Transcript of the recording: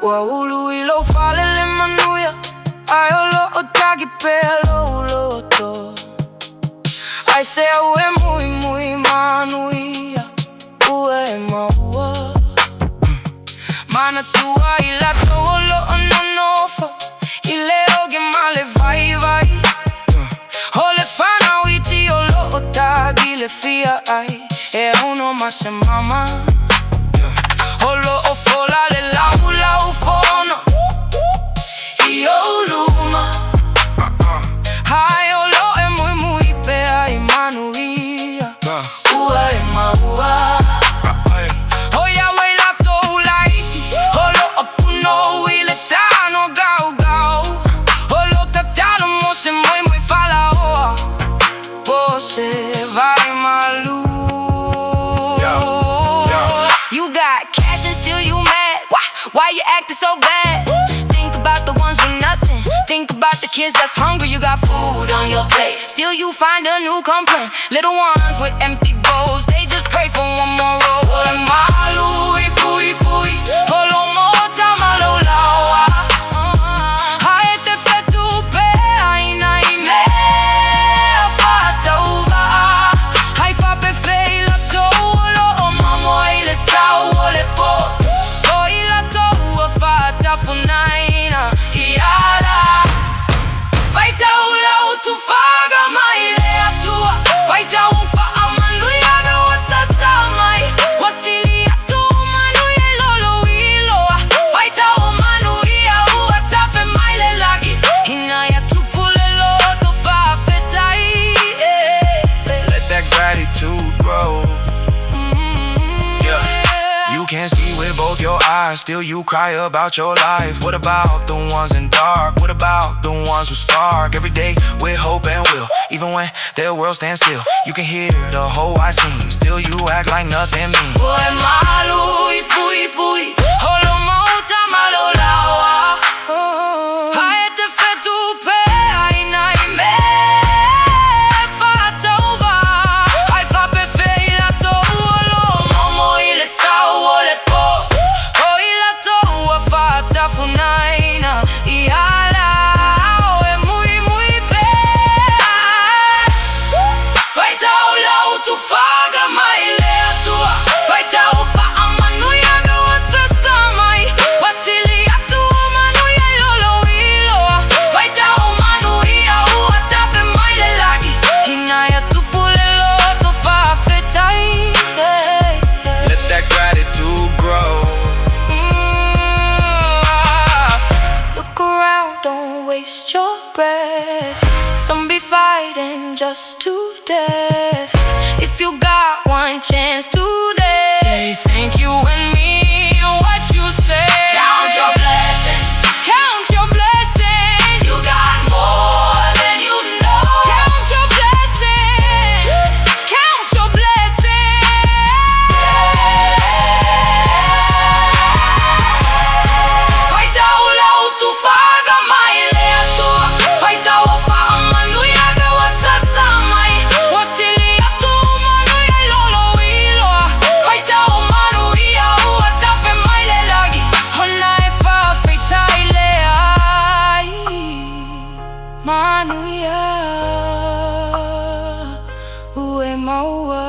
Wa ulu ilo falele manuya Ayolo otagi pelo loto Ai se ue muy muy manuia Ue maua Mana tua ila tolo ononofa Ile oge male vai vai Ole fana witi olo otagi le fia ai E uno mas e mama Olo ofola le lau lau fono Io luma Hai olo e muy muy pe ai manuia Ua e maua Oia wei la tou laiti Olo opuno ile tano gau gau Olo tatalo mo se muy muy fala oa Você vai malu You got cash and still you mad Why you acting so bad? Think about the ones with nothing Think about the kids that's hungry You got food on your plate Still you find a new complaint Little ones with empty bowls They just pray for one more roll Malu, ipui, ipui Holo Motown, malo lawa Hai te fetupe, aina ime Faitau Hai fape feila tou Olo o mamo ile sau ole po Oila tou a fata funaina Iala Faitau lau Tufa'Aga mai lea tua Faitau fa'a manuiaga wa sasa mai Wasili atu manuia lolo iloa Faitau manuia ua tafe mai le lagi Hinaya tupule loto fa'a fetai Let that gratitude grow. Yeah. You can't see with both your eyes, still you cry about your life. What about the ones in dark? What about the ones who spark every day with hope and will? Even when their world stands still, you can hear the whole wide scene. Still you act like nothing means. Ue malu, ipui, ipui Holo Motown, malo lawa Hai te fetupe, aina ime Faitau Hai fape feila tou Olo momo ile sau ole po Oila tou a fata funaina Iala Oe muy muy pe Faitau lau Tufa'Aga mai lea tua Faitau fa'a manuiaga wa sasa mai Wasili atu manuia lolo iloa Faitau manuia ua tafe mai le lagi Hinaya tupule loto fa'a fetai Let that gratitude grow. Look around, don't waste your breath Some be fighting just to death If you got one chance today Say thank you and mean what you say Count your blessings Count your blessings You got more than you know Count your blessings Count your blessings Faitau lau Tufa'Aga mai lea tua Faitau fa'a manuiaga wa sasa mai Wasili atu manuia lolo iloa Faitau manuia ua tafe mai le lagi Hona e fa'a feitai le ai Manuia Ue maua